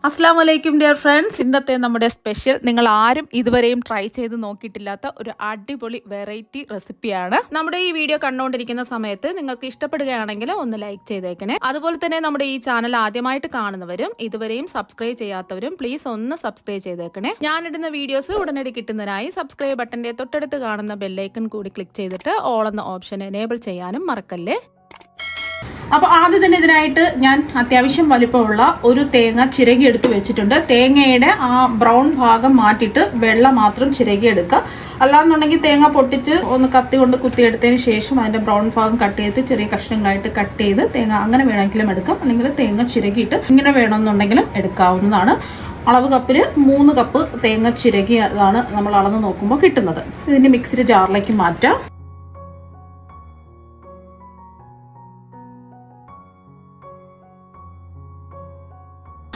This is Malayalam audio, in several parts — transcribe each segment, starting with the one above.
അസ്സാം വലൈക്കും ഡിയർ ഫ്രണ്ട്സ്. ഇന്നത്തെ നമ്മുടെ സ്പെഷ്യൽ നിങ്ങൾ ആരും ഇതുവരെയും ട്രൈ ചെയ്ത് നോക്കിയിട്ടില്ലാത്ത ഒരു അടിപൊളി വെറൈറ്റി റെസിപ്പിയാണ്. നമ്മുടെ ഈ വീഡിയോ കണ്ടുകൊണ്ടിരിക്കുന്ന സമയത്ത് നിങ്ങൾക്ക് ഇഷ്ടപ്പെടുകയാണെങ്കിൽ ഒന്ന് ലൈക്ക് ചെയ്തേക്കണേ. അതുപോലെ തന്നെ നമ്മുടെ ഈ ചാനൽ ആദ്യമായിട്ട് കാണുന്നവരും ഇതുവരെയും സബ്സ്ക്രൈബ് ചെയ്യാത്തവരും പ്ലീസ് ഒന്ന് സബ്സ്ക്രൈബ് ചെയ്തേക്കണേ. ഞാനിടുന്ന വീഡിയോസ് ഉടനടി കിട്ടുന്നതിനായി സബ്സ്ക്രൈബ് ബട്ടന്റെ തൊട്ടടുത്ത് കാണുന്ന ബെല്ലൈക്കൺ കൂടി ക്ലിക്ക് ചെയ്തിട്ട് ഓൾ എന്ന ഓപ്ഷൻ എനേബിൾ ചെയ്യാനും മറക്കല്ലേ. അപ്പോൾ ആദ്യം തന്നെ ഇതിനായിട്ട് ഞാൻ അത്യാവശ്യം വലിപ്പമുള്ള ഒരു തേങ്ങ ചിരകി എടുത്ത് വെച്ചിട്ടുണ്ട്. തേങ്ങയുടെ ആ ബ്രൗൺ ഭാഗം മാറ്റിയിട്ട് വെള്ള മാത്രം ചിരകി എടുക്കുക. അല്ലാന്നുണ്ടെങ്കിൽ തേങ്ങ പൊട്ടിച്ച് ഒന്ന് കത്തി കൊണ്ട് കുത്തിയെടുത്തതിന് ശേഷം അതിൻ്റെ ബ്രൗൺ ഭാഗം കട്ട് ചെയ്ത് ചെറിയ കഷ്ണങ്ങളായിട്ട് കട്ട് ചെയ്ത് തേങ്ങ അങ്ങനെ വേണമെങ്കിലും എടുക്കാം. അല്ലെങ്കിൽ തേങ്ങ ചിരകിയിട്ട് ഇങ്ങനെ വേണമെന്നുണ്ടെങ്കിലും എടുക്കാവുന്നതാണ്. അളവ് കപ്പിൽ 3 കപ്പ് തേങ്ങ ചിരകി അതാണ് നമ്മൾ അളന്ന് നോക്കുമ്പോൾ കിട്ടുന്നത്. ഇതിൻ്റെ മിക്സിയുടെ ജാറിലേക്ക് മാറ്റാം.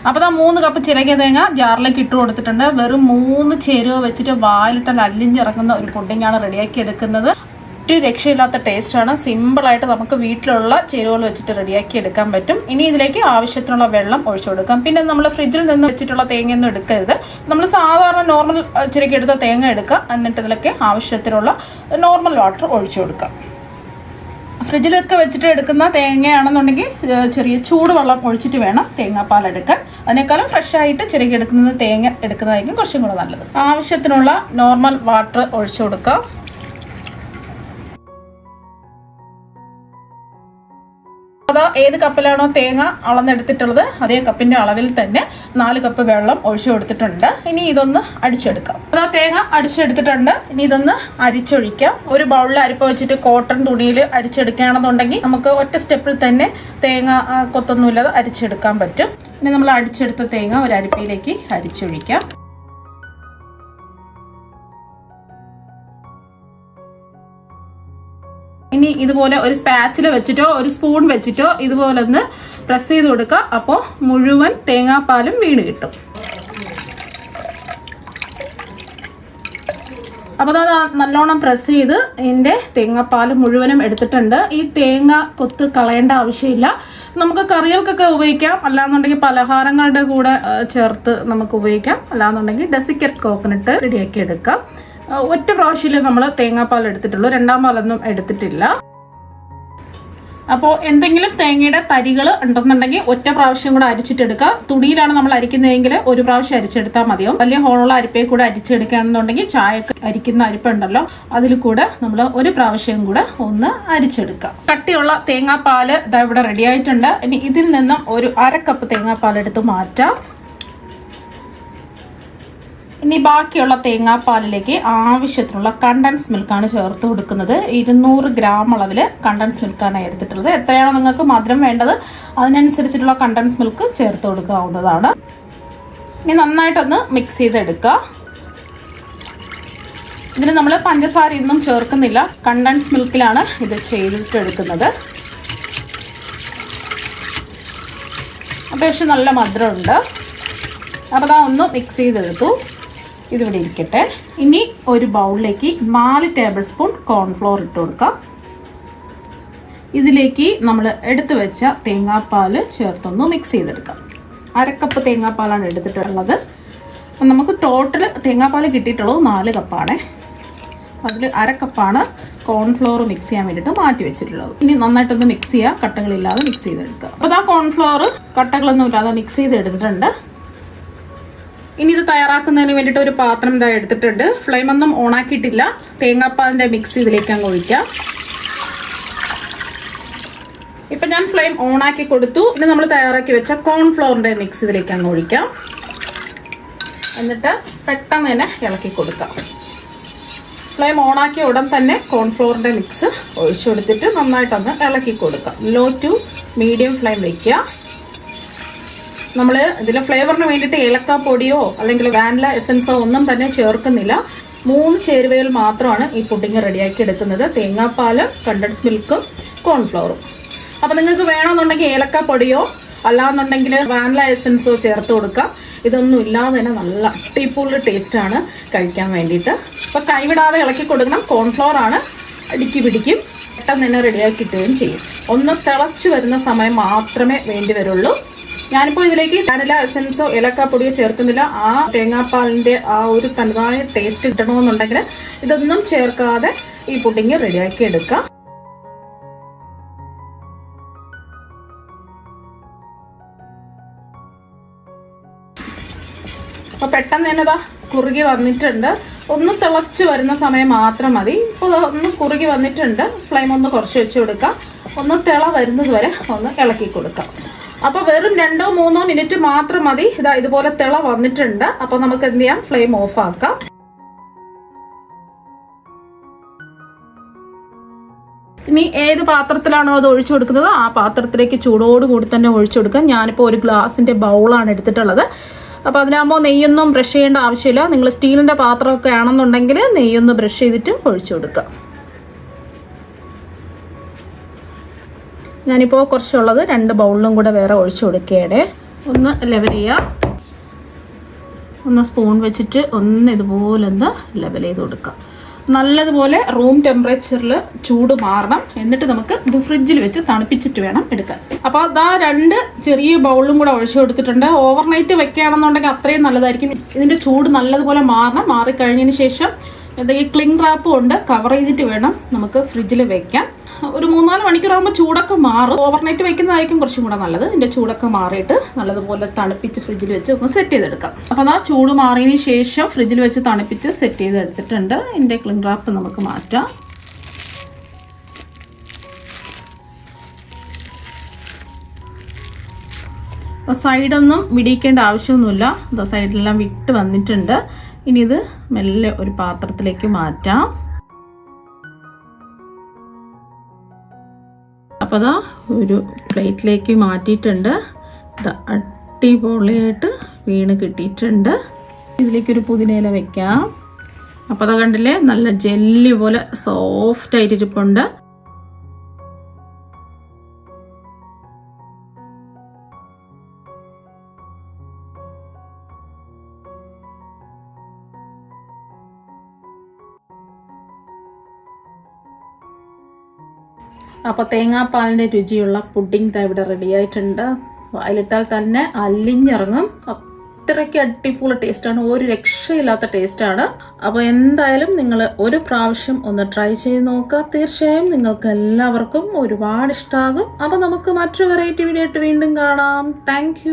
അപ്പോൾ 3 കപ്പ് ചിരകിയ തേങ്ങ ജാറിലേക്ക് ഇട്ട് കൊടുത്തിട്ടുണ്ട്. വെറും 3 ചേരുവ വെച്ചിട്ട് വായിലിട്ട് അല്ലിഞ്ചിറങ്ങുന്ന ഒരു പുഡിങ്ങാണ് റെഡിയാക്കി എടുക്കുന്നത്. ഒരു രക്ഷയില്ലാത്ത ടേസ്റ്റാണ്. സിമ്പിളായിട്ട് നമുക്ക് വീട്ടിലുള്ള ചേരുവകൾ വെച്ചിട്ട് റെഡിയാക്കി എടുക്കാൻ പറ്റും. ഇനി ഇതിലേക്ക് ആവശ്യത്തിനുള്ള വെള്ളം ഒഴിച്ചു കൊടുക്കാം. പിന്നെ നമ്മൾ ഫ്രിഡ്ജിൽ നിന്ന് വെച്ചിട്ടുള്ള തേങ്ങയൊന്നും എടുക്കരുത്. നമ്മൾ സാധാരണ നോർമൽ ചിരകി എടുത്ത തേങ്ങ എടുക്കുക. എന്നിട്ട് ഇതിലേക്ക് ആവശ്യത്തിനുള്ള നോർമൽ വാട്ടർ ഒഴിച്ചു കൊടുക്കാം. ഫ്രിഡ്ജിലൊക്കെ വെച്ചിട്ട് എടുക്കുന്ന തേങ്ങയാണെന്നുണ്ടെങ്കിൽ ചെറിയ ചൂടുവെള്ളം ഒഴിച്ചിട്ട് വേണം തേങ്ങാപ്പാൽ എടുക്കാൻ. അതിനേക്കാളും ഫ്രഷ് ആയിട്ട് ചിരകി എടുക്കുന്നത് തേങ്ങ എടുക്കുന്നതായിരിക്കും കുറച്ചും കൂടെ നല്ലത്. ആവശ്യത്തിനുള്ള നോർമൽ വാട്ടർ ഒഴിച്ചു കൊടുക്കാം. അത് ഏത് കപ്പിലാണോ തേങ്ങ അളന്നെടുത്തിട്ടുള്ളത് അതേ കപ്പിന്റെ അളവിൽ തന്നെ 4 കപ്പ് വെള്ളം ഒഴിച്ചു കൊടുത്തിട്ടുണ്ട്. ഇനി ഇതൊന്ന് അടിച്ചെടുക്കാം. അത് തേങ്ങ അടിച്ചെടുത്തിട്ടുണ്ട്. ഇനി ഇതൊന്ന് അരിച്ചൊഴിക്കാം. ഒരു ബൗളിൽ അരിപ്പ വെച്ചിട്ട് കോട്ടൺ തുണിയിൽ അരിച്ചെടുക്കുകയാണെന്നുണ്ടെങ്കിൽ നമുക്ക് ഒറ്റ സ്റ്റെപ്പിൽ തന്നെ തേങ്ങ കൊത്തൊന്നുമില്ലാതെ അരിച്ചെടുക്കാൻ പറ്റും. ഇനി നമ്മൾ അടിച്ചെടുത്ത തേങ്ങ ഒരു അരിപ്പയിലേക്ക് അരിച്ചൊഴിക്കാം. ഇനി ഇതുപോലെ ഒരു സ്പാച്ചില വെച്ചിട്ടോ ഒരു സ്പൂൺ വെച്ചിട്ടോ ഇതുപോലെ ഒന്ന് പ്രസ് ചെയ്ത് കൊടുക്കുക. അപ്പോൾ മുഴുവൻ തേങ്ങാപ്പാലും വീണ് കിട്ടും. അപ്പോൾ അത് നല്ലോണം പ്രസ് ചെയ്ത് ഇതിൻ്റെ തേങ്ങാപ്പാൽ മുഴുവനും എടുത്തിട്ടുണ്ട്. ഈ തേങ്ങ കൊത്ത് കളയേണ്ട ആവശ്യമില്ല. നമുക്ക് കറികൾക്കൊക്കെ ഉപയോഗിക്കാം. അല്ലാന്നുണ്ടെങ്കിൽ പലഹാരങ്ങളുടെ കൂടെ ചേർത്ത് നമുക്ക് ഉപയോഗിക്കാം. അല്ലാന്നുണ്ടെങ്കിൽ ഡെസിക്കറ്റ് കോക്കനട്ട് റെഡിയാക്കി എടുക്കാം. ഒറ്റ പ്രാവശ്യമല്ലേ നമ്മൾ തേങ്ങാപ്പാൽ എടുത്തിട്ടുള്ളൂ. 2ാം പാലൊന്നും എടുത്തിട്ടില്ല. അപ്പോൾ എന്തെങ്കിലും തേങ്ങയുടെ തരികൾ ഉണ്ടെന്നുണ്ടെങ്കിൽ ഒറ്റ പ്രാവശ്യം കൂടെ അരിച്ചിട്ടെടുക്കുക. തുണിയിലാണ് നമ്മൾ അരിക്കുന്നതെങ്കിൽ ഒരു പ്രാവശ്യം അരിച്ചെടുത്താൽ മതിയാവും. വലിയ ഹോളുള്ള അരിപ്പയെ കൂടെ അരിച്ചെടുക്കുകയാണെന്നുണ്ടെങ്കിൽ ചായക്ക് അരിക്കുന്ന അരിപ്പുണ്ടല്ലോ അതിൽ കൂടെ നമ്മൾ ഒരു പ്രാവശ്യം കൂടെ ഒന്ന് അരിച്ചെടുക്കുക. കട്ടിയുള്ള തേങ്ങാപ്പാൽ ഇതാ ഇവിടെ റെഡി ആയിട്ടുണ്ട്. ഇനി ഇതിൽ നിന്നും ഒരു 1/2 കപ്പ് തേങ്ങാപ്പാൽ എടുത്ത് മാറ്റാം. ഇനി ബാക്കിയുള്ള തേങ്ങാപ്പാലിലേക്ക് ആവശ്യത്തിനുള്ള കണ്ടൻസ് മിൽക്കാണ് ചേർത്ത് കൊടുക്കുന്നത്. 200 ഗ്രാം അളവിൽ കണ്ടൻസ് മിൽക്കാണ് എടുത്തിട്ടുള്ളത്. എത്രയാണോ നിങ്ങൾക്ക് മധുരം വേണ്ടത് അതിനനുസരിച്ചിട്ടുള്ള കണ്ടൻസ് മിൽക്ക് ചേർത്ത് കൊടുക്കാവുന്നതാണ്. ഇനി നന്നായിട്ടൊന്ന് മിക്സ് ചെയ്തെടുക്കുക. ഇതിന് നമ്മൾ പഞ്ചസാര ഒന്നും ചേർക്കുന്നില്ല. കണ്ടൻസ് മിൽക്കിലാണ് ഇത് ചെയ്തിട്ടെടുക്കുന്നത്. അത്യാവശ്യം നല്ല മധുരമുണ്ട്. അപ്പോൾ ഒന്ന് മിക്സ് ചെയ്തെടുത്തു. ഇതിവിടെ ഇരിക്കട്ടെ. ഇനി ഒരു ബൗളിലേക്ക് 4 ടേബിൾ സ്പൂൺ കോൺഫ്ലോർ ഇട്ട് കൊടുക്കാം. ഇതിലേക്ക് നമ്മൾ എടുത്തു വെച്ച തേങ്ങാപ്പാൽ ചേർത്തൊന്ന് മിക്സ് ചെയ്തെടുക്കാം. 1/2 കപ്പ് തേങ്ങാപ്പാലാണ് എടുത്തിട്ടുള്ളത്. അപ്പം നമുക്ക് ടോട്ടൽ തേങ്ങാപ്പാൽ കിട്ടിയിട്ടുള്ളത് 4 കപ്പാണ്. അതിൽ 1/2 കപ്പാണ് കോൺഫ്ലോർ മിക്സ് ചെയ്യാൻ വേണ്ടിയിട്ട് മാറ്റി വെച്ചിട്ടുള്ളത്. ഇനി നന്നായിട്ടൊന്ന് മിക്സ് ചെയ്യുക. കട്ടകളില്ലാതെ മിക്സ് ചെയ്തെടുക്കുക. അപ്പോൾ ആ കോൺഫ്ലോർ കട്ടകളൊന്നും ഇല്ലാതെ മിക്സ് ചെയ്തെടുത്തിട്ടുണ്ട്. ഇനി ഇത് തയ്യാറാക്കുന്നതിന് വേണ്ടിയിട്ട് ഒരു പാത്രം ഇതാ എടുത്തിട്ടുണ്ട്. ഫ്ലെയിം ഒന്നും ഓണാക്കിയിട്ടില്ല. തേങ്ങാപ്പാലിൻ്റെ മിക്സ് ഇതിലേക്ക് അങ്ങ് ഒഴിക്കാം. ഇപ്പം ഞാൻ ഫ്ലെയിം ഓണാക്കി കൊടുത്തു. ഇനി നമ്മൾ തയ്യാറാക്കി വെച്ച കോൺഫ്ലോറിൻ്റെ മിക്സ് ഇതിലേക്ക് അങ്ങ് ഒഴിക്കാം. എന്നിട്ട് പെട്ടെന്ന് തന്നെ ഇളക്കി കൊടുക്കാം. ഫ്ലെയിം ഓണാക്കിയ ഉടൻ തന്നെ കോൺഫ്ലോറിൻ്റെ മിക്സ് ഒഴിച്ചു കൊടുത്തിട്ട് നന്നായിട്ടൊന്ന് ഇളക്കി കൊടുക്കാം. ലോ ടു മീഡിയം ഫ്ലെയിം വയ്ക്കുക. നമ്മൾ ഇതിൽ ഫ്ലേവറിന് വേണ്ടിയിട്ട് ഏലക്കാപ്പൊടിയോ അല്ലെങ്കിൽ വാനില എസൻസോ ഒന്നും തന്നെ ചേർക്കുന്നില്ല. 3 ചേരുവകൾ മാത്രമാണ് ഈ പുഡിങ് റെഡിയാക്കി എടുക്കുന്നത്. തേങ്ങാപ്പാൽ, കണ്ടൻസ് മിൽക്കും കോൺഫ്ലവറും. അപ്പോൾ നിങ്ങൾക്ക് വേണമെന്നുണ്ടെങ്കിൽ ഏലക്കാപ്പൊടിയോ അല്ലാന്നുണ്ടെങ്കിൽ വാനില എസൻസോ ചേർത്ത് കൊടുക്കാം. ഇതൊന്നും ഇല്ലാതെ തന്നെ നല്ല അടിപൊളി ടേസ്റ്റാണ് കഴിക്കാൻ വേണ്ടിയിട്ട്. അപ്പോൾ കൈവിടാതെ ഇളക്കി കൊടുക്കണം. കോൺഫ്ലവർ ആണ്, അടുക്കി പിടിക്കും. പെട്ടെന്ന് തന്നെ റെഡിയാക്കി കിട്ടുകയും ചെയ്യും. ഒന്ന് തിളച്ച് വരുന്ന സമയം മാത്രമേ വേണ്ടി വരുള്ളൂ. ഞാനിപ്പോൾ ഇതിലേക്ക് വാനില എസൻസോ ഏലക്കാപ്പൊടിയോ ചേർക്കുന്നില്ല. ആ തേങ്ങാപ്പാലിന്റെ ആ ഒരു തനതായ ടേസ്റ്റ് കിട്ടണമെന്നുണ്ടെങ്കിൽ ഇതൊന്നും ചേർക്കാതെ ഈ പുഡിങ് റെഡിയാക്കി എടുക്കാം. അപ്പോൾ പെട്ടെന്ന് തന്നെ കുറുകി വന്നിട്ടുണ്ട്. ഒന്ന് തിളച്ച് വരുന്ന സമയം മാത്രം മതി. ഇപ്പോൾ ഒന്ന് കുറുകി വന്നിട്ടുണ്ട്. ഫ്ലെയിം ഒന്ന് കുറച്ച് വെച്ച് കൊടുക്കാം. ഒന്ന് തിള വരുന്നത് വരെ ഒന്ന് ഇളക്കി കൊടുക്കാം. അപ്പോൾ വെറും 2-3 മിനിറ്റ് മാത്രം മതി. ഇതുപോലെ തിള വന്നിട്ടുണ്ട്. അപ്പോൾ നമുക്ക് എന്ത് ചെയ്യാം, ഫ്ലെയിം ഓഫ് ആക്കാം. ഇനി ഏത് പാത്രത്തിലാണോ അത് ഒഴിച്ചു കൊടുക്കുന്നത് ആ പാത്രത്തിലേക്ക് ചൂടോടുകൂടി തന്നെ ഒഴിച്ചു കൊടുക്കാം. ഞാനിപ്പോൾ ഒരു ഗ്ലാസിന്റെ ബൗളാണ് എടുത്തിട്ടുള്ളത്. അപ്പോൾ അതിനാകുമ്പോൾ നെയ്യൊന്നും ബ്രഷ് ചെയ്യേണ്ട ആവശ്യമില്ല. നിങ്ങൾ സ്റ്റീലിന്റെ പാത്രമൊക്കെ ആണെന്നുണ്ടെങ്കിൽ നെയ്യൊന്ന് ബ്രഷ് ചെയ്തിട്ട് ഒഴിച്ചു കൊടുക്കാം. ഞാനിപ്പോൾ കുറച്ചുള്ളത് 2 ബൗളിലും കൂടെ വേറെ ഒഴിച്ചു കൊടുക്കുകയുടെ ഒന്ന് ലെവൽ ചെയ്യാം. ഒന്ന് സ്പൂൺ വെച്ചിട്ട് ഒന്ന് ഇതുപോലെ ഒന്ന് ലെവൽ ചെയ്ത് കൊടുക്കാം. നല്ലതുപോലെ റൂം ടെമ്പറേച്ചറിൽ ചൂട് മാറണം. എന്നിട്ട് നമുക്ക് ഇത് ഫ്രിഡ്ജിൽ വെച്ച് തണുപ്പിച്ചിട്ട് വേണം എടുക്കാൻ. അപ്പോൾ അതാ 2 ചെറിയ ബൗളിലും കൂടെ ഒഴിച്ചു കൊടുത്തിട്ടുണ്ട്. ഓവർനൈറ്റ് വെക്കുകയാണെന്നുണ്ടെങ്കിൽ അത്രയും നല്ലതായിരിക്കും. ഇതിന്റെ ചൂട് നല്ലതുപോലെ മാറണം. മാറിക്കഴിഞ്ഞതിന് ശേഷം എന്തെങ്കിലും ക്ലിംഗ് റാപ്പ് കൊണ്ട് കവർ ചെയ്തിട്ട് വേണം നമുക്ക് ഫ്രിഡ്ജിൽ വെക്കാൻ. ഒരു 3-4 മണിക്കൂറാകുമ്പോൾ ചൂടൊക്കെ മാറും. ഓവർനൈറ്റ് വെക്കുന്നതായിരിക്കും കുറച്ചും കൂടെ നല്ലത്. ഇതിന്റെ ചൂടൊക്കെ മാറിയിട്ട് നല്ലതുപോലെ തണുപ്പിച്ച് ഫ്രിഡ്ജിൽ വെച്ച് ഒന്ന് സെറ്റ് ചെയ്തെടുക്കാം. അപ്പോൾ ആ ചൂട് മാറിയതിന് ശേഷം ഫ്രിഡ്ജിൽ വെച്ച് തണുപ്പിച്ച് സെറ്റ് ചെയ്തെടുത്തിട്ടുണ്ട്. ഇതിന്റെ ക്ലിംഗ് റാപ്പ് നമുക്ക് മാറ്റാം. അപ്പോൾ സൈഡൊന്നും വിടിയിക്കേണ്ട ആവശ്യമൊന്നുമില്ല. സൈഡിലെല്ലാം വിട്ട് വന്നിട്ടുണ്ട്. ഇനി ഇത് മെല്ലെ ഒരു പാത്രത്തിലേക്ക് മാറ്റാം. അപ്പോൾ അതാ ഒരു പ്ലേറ്റിലേക്ക് മാറ്റിയിട്ടുണ്ട്. അടിപൊളിയായിട്ട് വീണ് കിട്ടിയിട്ടുണ്ട്. ഇതിലേക്കൊരു പുതിനയില വെക്കാം. അപ്പോൾ അതാ കണ്ടില്ലേ, നല്ല ജെല്ലി പോലെ സോഫ്റ്റ് ആയിട്ട് ഇരിപ്പുണ്ട്. അപ്പോൾ തേങ്ങാപ്പാലിൻ്റെ രുചിയുള്ള പുഡിംഗ് ഇവിടെ റെഡി ആയിട്ടുണ്ട്. അതിലിട്ടാൽ തന്നെ അലിഞ്ഞിറങ്ങും. അത്രയ്ക്ക് അടിപൊളി ടേസ്റ്റാണ്. ഒരു രക്ഷയില്ലാത്ത ടേസ്റ്റാണ്. അപ്പോൾ എന്തായാലും നിങ്ങൾ ഒരു പ്രാവശ്യം ഒന്ന് ട്രൈ ചെയ്ത് നോക്കുക. തീർച്ചയായും നിങ്ങൾക്ക് എല്ലാവർക്കും ഒരുപാട് ഇഷ്ടമാകും. അപ്പോൾ നമുക്ക് മറ്റൊരു വെറൈറ്റി വീഡിയോ ആയിട്ട് വീണ്ടും കാണാം. താങ്ക്